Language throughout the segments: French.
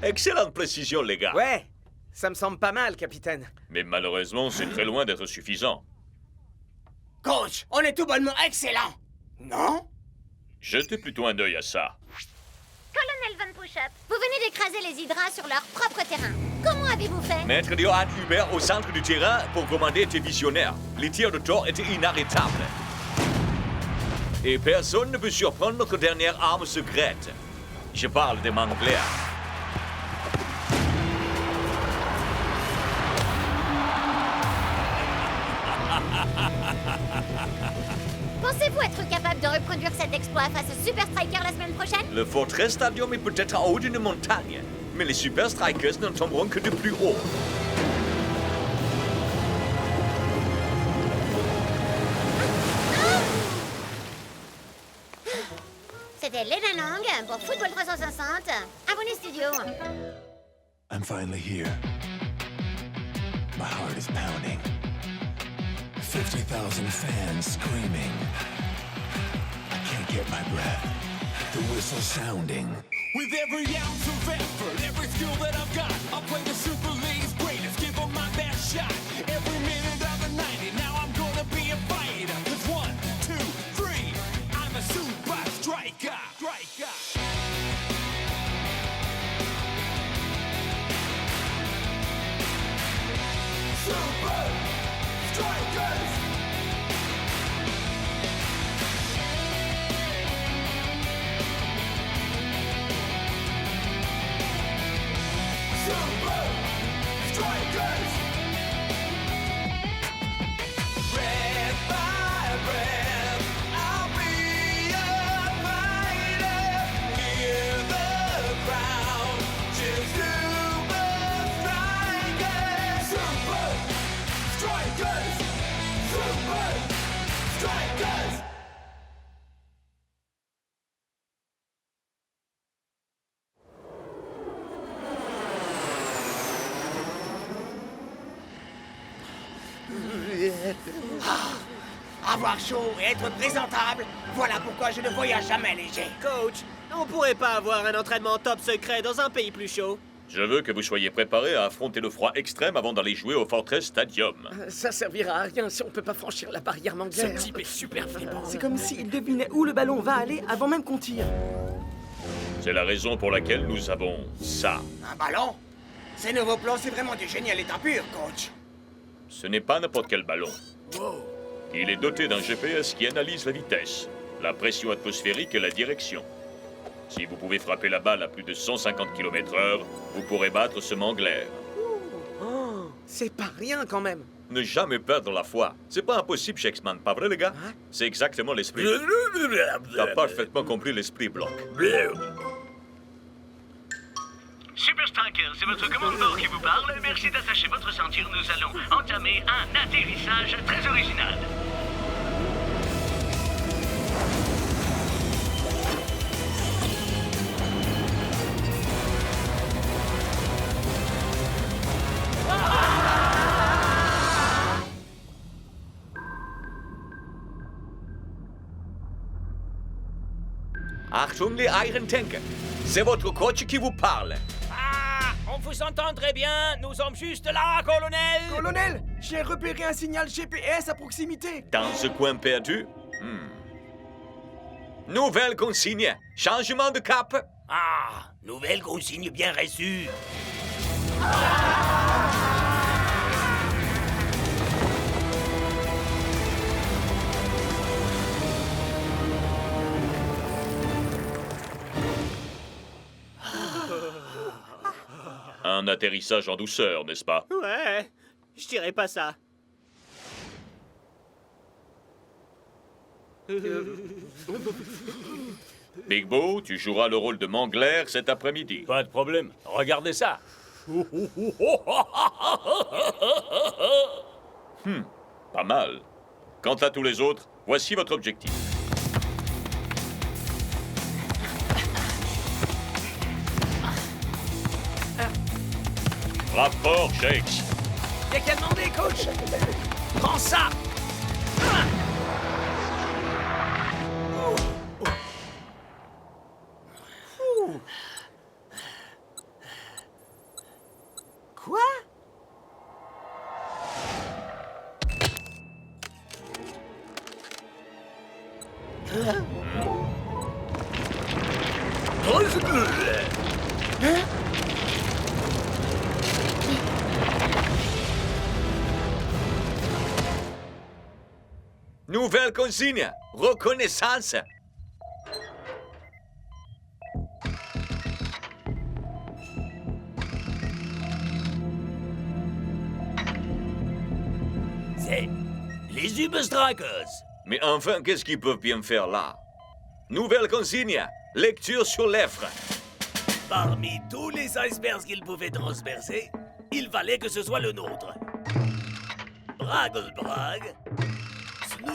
Excellente précision, les gars. Ouais, ça me semble pas mal, capitaine. Mais malheureusement, c'est très loin d'être suffisant. Coach, on est tout bonnement excellent. Non? Jetez plutôt un œil à ça. Colonel Van Pushup, vous venez d'écraser les hydras sur leur propre terrain. Comment avez-vous fait? Maître Johan Hubert au centre du terrain pour commander était visionnaire. Les tirs de Thor étaient inarrêtables. Et personne ne peut surprendre notre dernière arme secrète. Je parle des Mangler. Pensez-vous être capable de reproduire cet exploit face au Super Striker la semaine prochaine? Le Fortress Stadium est peut-être en haut d'une montagne, mais les Super Strikers n'en tomberont que de plus haut. C'était Lena Lang pour Football 360. Abonnez Studio. I'm finally here. My heart is pounding. 50,000 fans screaming. I can't get my breath. The whistle sounding. With every ounce of effort, every skill that I've got, I'll play the Super League's greatest, give them my best shot. Every minute of the 90, now I'm gonna be a fighter. 'Cause 1, 2, 3, I'm a super striker. Super Strikers! Super Strikers! Red by red, I'll be a fighter. Hear the crowd, cheer Super Strikers! Super Strikers! Super Strikers! Avoir chaud et être présentable, voilà pourquoi je ne voyage jamais léger. Coach, on pourrait pas avoir un entraînement top secret dans un pays plus chaud? Je veux que vous soyez préparés à affronter le froid extrême avant d'aller jouer au Fortress Stadium. Ça servira à rien si on peut pas franchir la barrière Ce Mangler. type est super flippant. C'est comme s'il devinait où le ballon va aller avant même qu'on tire. C'est la raison pour laquelle nous avons ça. Un ballon? Ces nouveaux plans, c'est vraiment du génie à l'état pur, coach. Ce n'est pas n'importe quel ballon. Il est doté d'un GPS qui analyse la vitesse, la pression atmosphérique et la direction. Si vous pouvez frapper la balle à plus de 150 km/h, vous pourrez battre ce Mangler. Oh, c'est pas rien quand même. Ne jamais perdre la foi. C'est pas impossible chez X-Man, pas vrai, les gars? C'est exactement l'esprit. T'as parfaitement compris l'esprit, Block. Super Striker, c'est votre commandant qui vous parle. Merci d'attacher votre ceinture. Nous allons entamer un atterrissage très original. Achtung, les Iron Tanker. C'est votre coach qui vous parle. Ah, on vous entend très bien. Nous sommes juste là, colonel. Colonel, j'ai repéré un signal GPS à proximité. Dans ce coin perdu? Nouvelle consigne. Changement de cap. Ah, nouvelle consigne bien reçue. Un atterrissage en douceur, n'est-ce pas? Ouais, je dirais pas ça. Big Bo, tu joueras le rôle de Mangler cet après-midi. Pas de problème. Regardez ça. Pas mal. Quant à tous les autres, voici votre objectif. Rapport, Shakes. Y'a qu'à demander, coach. Prends ça. Nouvelle consigne. Reconnaissance. C'est les Uberstrikers. Mais enfin, qu'est-ce qu'ils peuvent bien faire là? Nouvelle consigne. Lecture sur l'effre. Parmi tous les icebergs qu'ils pouvaient transpercer, il fallait que ce soit le nôtre. Braggle-brag. Sneu.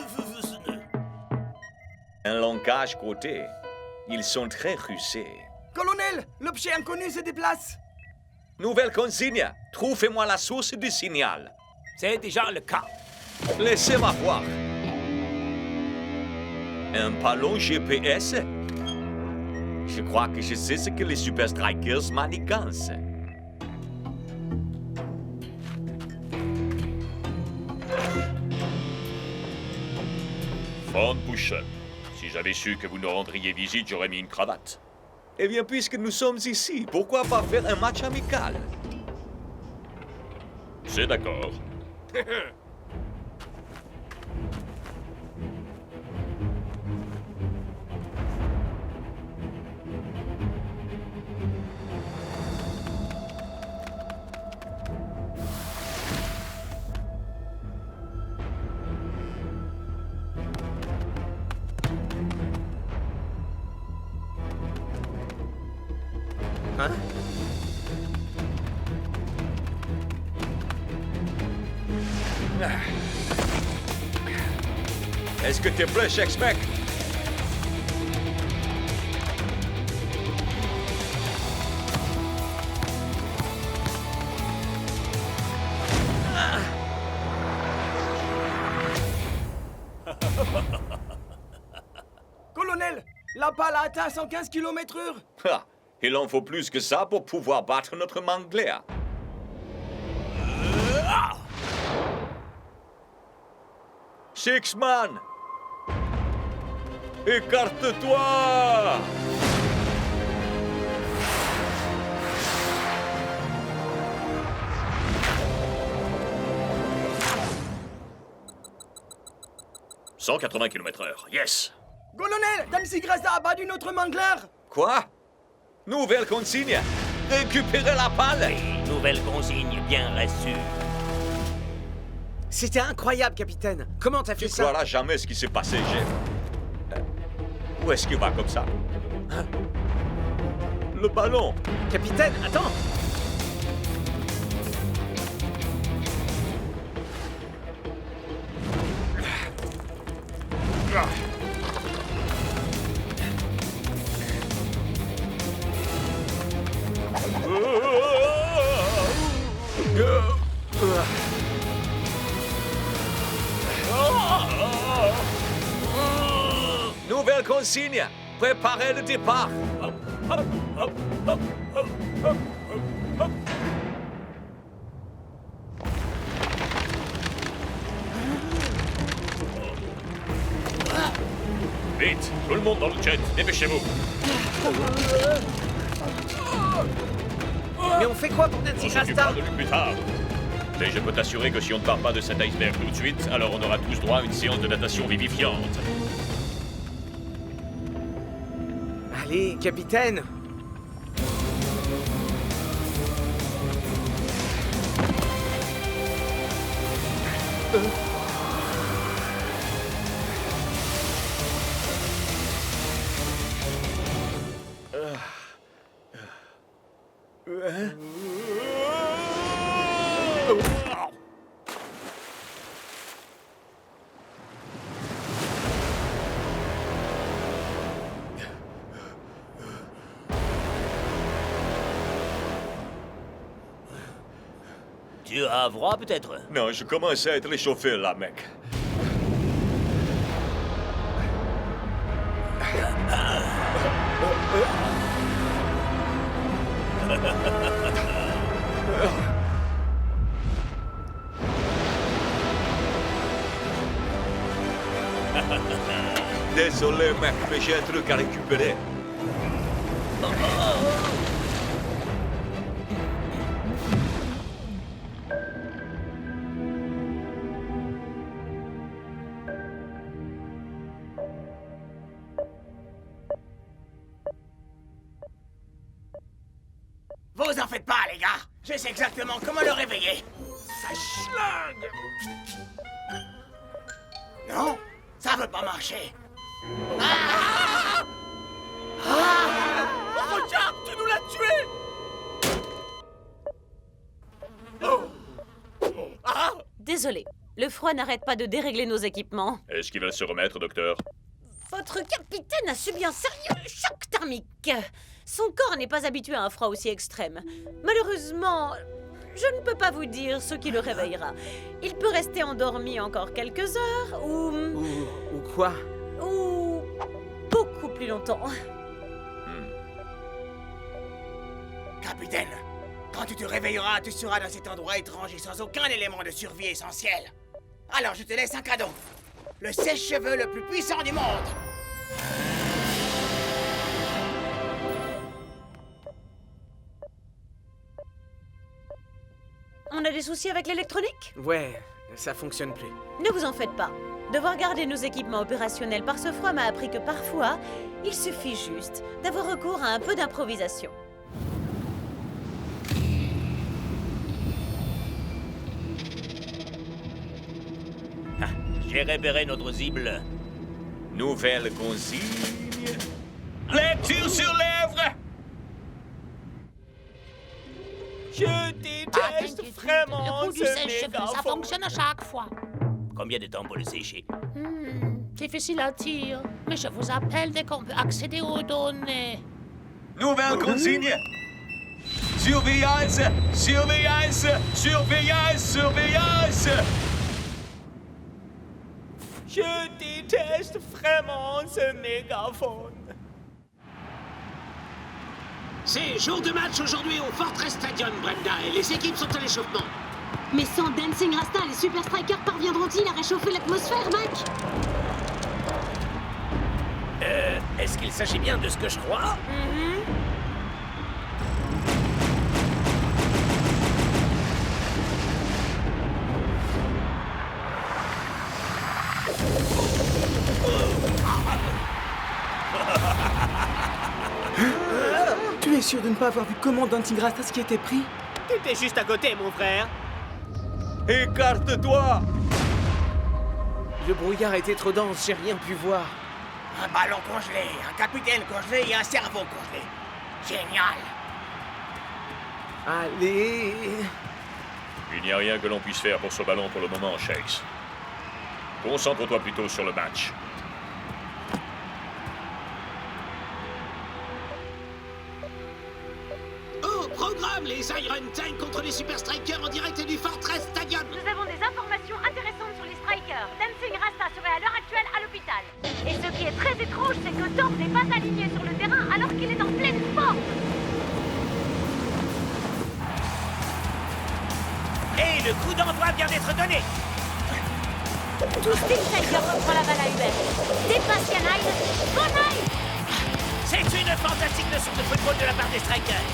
Un langage côté. Ils sont très rusés. Colonel, l'objet inconnu se déplace. Nouvelle consigne. Trouvez-moi la source du signal. C'est déjà le cas. Laissez-moi voir. Un ballon GPS? Je crois que je sais ce que les Super Strikers manigancent. Von Push-Up. Si j'avais su que vous nous rendriez visite, j'aurais mis une cravate. Eh bien, puisque nous sommes ici, pourquoi pas faire un match amical? C'est d'accord. Hein? Est-ce que t'es prêt, Shakespeare? Colonel, la balle a atteint 115 km/h. Ah, il en faut plus que ça pour pouvoir battre notre Mangler. Sixman! Écarte-toi! « 180 km/h, yes! Colonel, Danzig reste à abattu notre mangler. Quoi? Nouvelle consigne! Récupérer la balle! Nouvelle consigne bien reçue. C'était incroyable, capitaine. Comment t'as fait Tu ça? croiras jamais ce qui s'est passé, Jeff. Où est-ce qu'il va comme ça? Hein? Le ballon! Capitaine, attends! Nouvelle consigne! Préparez le départ! Vite! Tout le monde dans le jet! Dépêchez-vous! Mais on fait quoi pour Nancy On s'occupera Rasta? de lui plus tard. Mais je peux t'assurer que si on ne part pas de cet iceberg tout de suite, alors on aura tous droit à une séance de natation vivifiante. Allez, capitaine! Tu as froid peut-être? Non, je commence à être réchauffé là, mec. Des Désolé, mec, mais j'ai un truc à récupérer. Vous en faites pas, les gars. Je sais exactement comment le réveiller. Ça schlingue. Non, ça veut pas marcher. Regarde, tu nous l'as tué! Désolé, le froid n'arrête pas de dérégler nos équipements. Est-ce qu'il va se remettre, docteur? Votre capitaine a subi un sérieux choc thermique. Son corps n'est pas habitué à un froid aussi extrême. Malheureusement, je ne peux pas vous dire ce qui le réveillera. Il peut rester endormi encore quelques heures Ou quoi? ou beaucoup plus longtemps. Capitaine, quand tu te réveilleras, tu seras dans cet endroit étrange et sans aucun élément de survie essentiel. Alors je te laisse un cadeau. Le sèche-cheveux le plus puissant du monde. On a des soucis avec l'électronique? Ouais, ça fonctionne plus. Ne vous en faites pas. Devoir garder nos équipements opérationnels par ce froid m'a appris que parfois, il suffit juste d'avoir recours à un peu d'improvisation. J'ai repéré notre cible. Nouvelle consigne. Lecture sur lèvres. Je déteste vraiment Le coup du sèche-cheveux, ça fonctionne à chaque fois. Combien de temps pour le sécher? Difficile à dire, mais je vous appelle dès qu'on peut accéder aux données. Nouvelle consigne. Surveillance, surveillance, surveillance, surveillance. Je déteste vraiment ce mégaphone. C'est jour de match aujourd'hui au Fortress Stadium, Brenda, et les équipes sont à l'échauffement. Mais sans Dancing Rasta, les Super Strikers parviendront-ils à réchauffer l'atmosphère, Mac? Est-ce qu'il s'agit bien de ce que je crois? Tu es sûr de ne pas avoir vu comment Dancing Rasta qui était pris? T'étais juste à côté, mon frère. Écarte-toi. Le brouillard était trop dense, j'ai rien pu voir. Un ballon congelé, un capitaine congelé et un cerveau congelé. Génial. Allez. Il n'y a rien que l'on puisse faire pour ce ballon pour le moment, Shakes. Concentre-toi plutôt sur le match. Au programme, les Iron Tank contre les Super Strikers en direct du Fortress Stadium. Nous avons des informations intéressantes sur les Strikers. Dancing Rasta serait à l'heure actuelle à l'hôpital. Et ce qui est très étrange, c'est que Thor n'est pas aligné sur le terrain alors qu'il est en pleine forme. Et le coup d'envoi vient d'être donné. Tous Team Tiger reprend la balle à Hubert. Dépasse Yanaï. Bonaï. C'est une fantastique leçon de football de la part des Strikers.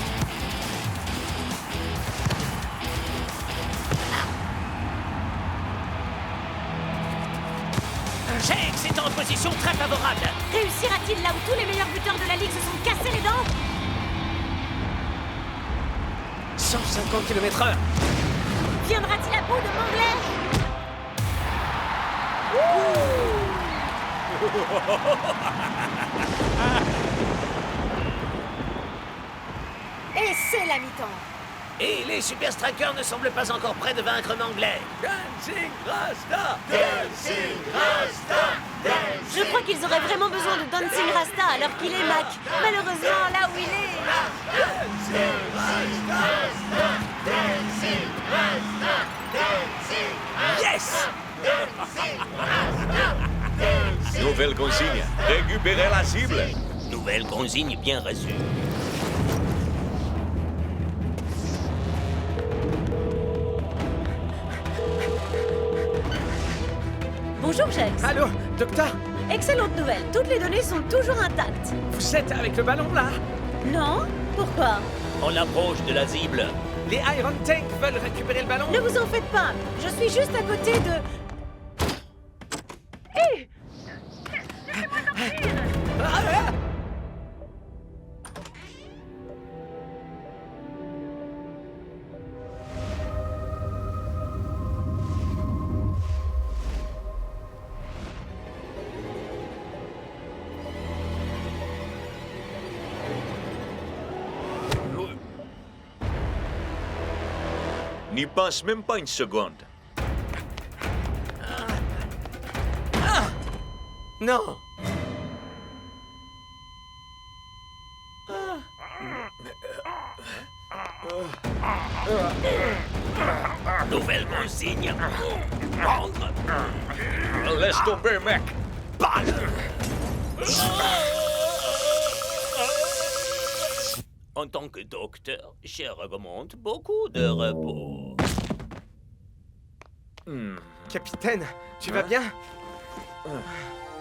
Shakes est en position très favorable. Réussira-t-il là où tous les meilleurs buteurs de la Ligue se sont cassés les dents? 150 km/h. Viendra-t-il à bout de Mangler? Et c'est la mi-temps. Et les Super Strikers ne semblent pas encore prêts de vaincre Mangler. Dancing Rasta! Dancing Rasta! Je crois qu'ils auraient vraiment besoin de Dancing Rasta alors qu'il est Mac. Malheureusement, là où il est... Dancing Rasta! Dancing Rasta! Dancing Rasta! Yes! Nouvelle consigne. Récupérer la cible. Nouvelle consigne bien reçue. Bonjour, Jax. Allô, docteur? Excellente nouvelle, toutes les données sont toujours intactes. Vous êtes avec le ballon, là? Non? Pourquoi? On approche de la cible. Les Iron Tank veulent récupérer le ballon? Ne vous en faites pas, je suis juste à côté de... Hé! Laissez-moi sortir! N'y pense même pas une seconde. Non! Nouvelle consigne. Prendre. Laisse tomber, mec. Balle. En tant que docteur, je recommande beaucoup de repos. Capitaine, tu vas bien?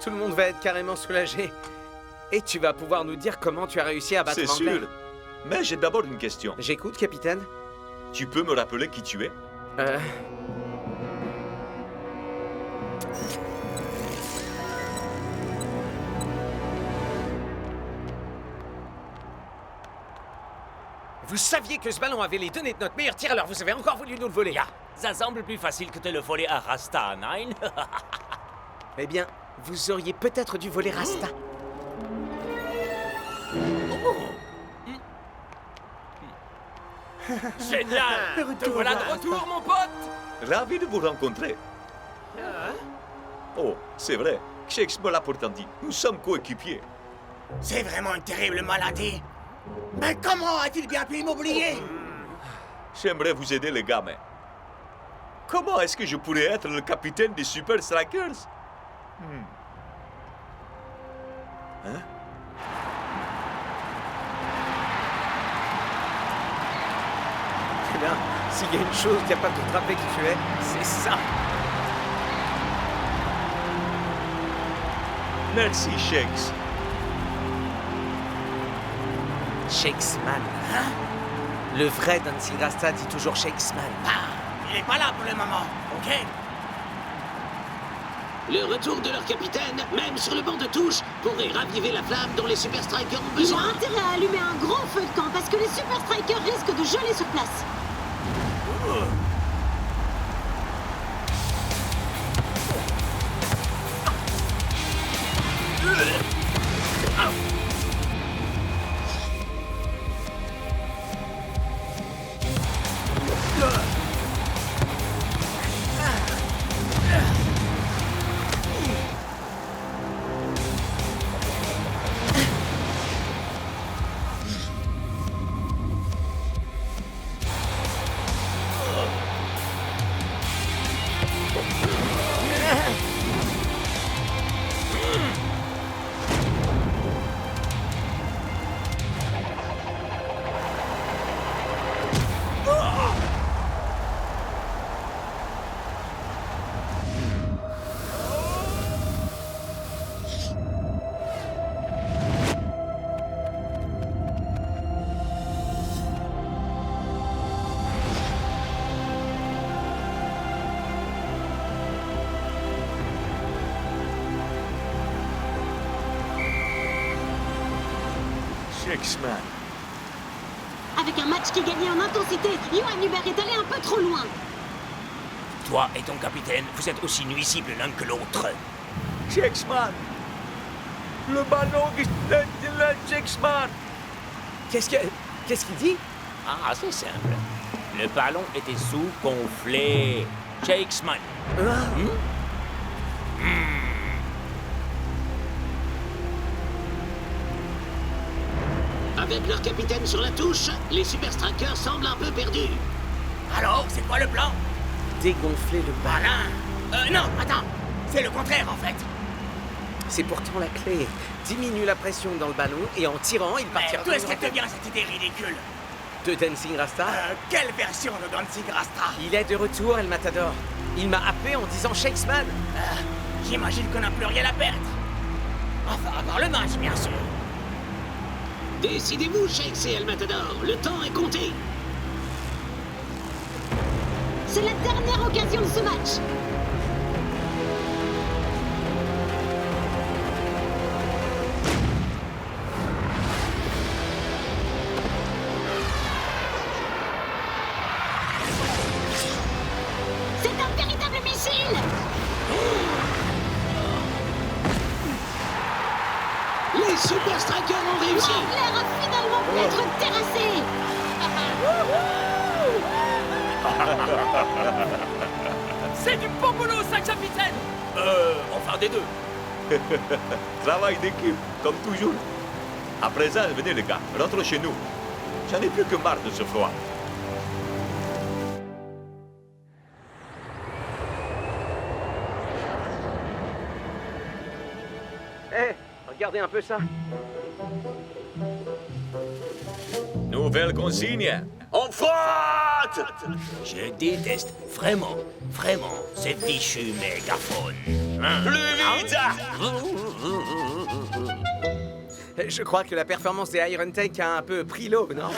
Tout le monde va être carrément soulagé. Et tu vas pouvoir nous dire comment tu as réussi à battre C'est Wrangler. sûr. Mais j'ai d'abord une question. J'écoute, capitaine. Tu peux me rappeler qui tu es? Vous saviez que ce ballon avait les données de notre meilleur tir, alors vous avez encore voulu nous le voler. Ça semble plus facile que de le voler à Rasta, Nine. Eh bien, vous auriez peut-être dû voler Rasta. Génial! Te voilà de retour, mon pote! Ravi de vous rencontrer. Oh, c'est vrai. Shakes me l'a pourtant dit. Nous sommes coéquipiers. C'est vraiment une terrible maladie. Mais comment a-t-il bien pu m'oublier? J'aimerais vous aider, les gars, mais... Comment est-ce que je pourrais être le capitaine des Super Strikers? Hein? Eh bien, s'il y a une chose capable de trapper qui tu es, c'est ça. Merci, Shakes. Shakesman. Le vrai Dancing Rasta dit toujours Shakesman. Il est pas là pour le moment, ok? Le retour de leur capitaine, même sur le banc de touche, pourrait raviver la flamme dont les Super Strikers ont Ils ont besoin. intérêt à allumer un gros feu de camp parce que les Super Strikers risquent de geler sur place. Shakesman. Avec un match qui gagnait en intensité, Johan Hubert est allé un peu trop loin. Toi et ton capitaine, vous êtes aussi nuisibles l'un que l'autre. Shakesman. Le ballon qui est le Shakesman. Qu'est-ce qu'il dit? Ah, c'est simple. Le ballon était sous-gonflé. Shakesman. Avec leur capitaine sur la touche, les Super Strikers semblent un peu perdus. Alors, c'est quoi le plan? Dégonfler le ballon. Malin. Non, attends. C'est le contraire, en fait. C'est pourtant la clé. Diminue la pression dans le ballon et en tirant, il partira... D'où est-ce qu'elle te vient, cette idée ridicule? De Dancing Rasta? Quelle version de Dancing Rasta? Il est de retour, El Matador. Il m'a happé en disant Shakesman. J'imagine qu'on n'a plus rien à perdre. Enfin, à part le match, bien sûr. Décidez-vous, Shakes et El Matador, le temps est compté. C'est la dernière occasion de ce match. C'est un véritable missile. Les Super Strikers ont réussi. L'air a finalement pu être terrassé. C'est du bon boulot, ça, capitaine! Enfin des deux. Travail d'équipe, comme toujours. À présent, venez les gars, rentrons chez nous. J'en ai plus que marre de ce froid. Hé, regardez un peu ça. Nouvelle consigne. On frotte! Je déteste vraiment ces fichus mégaphones. Plus vite! Je crois que la performance des Iron Tank a un peu pris l'eau, non?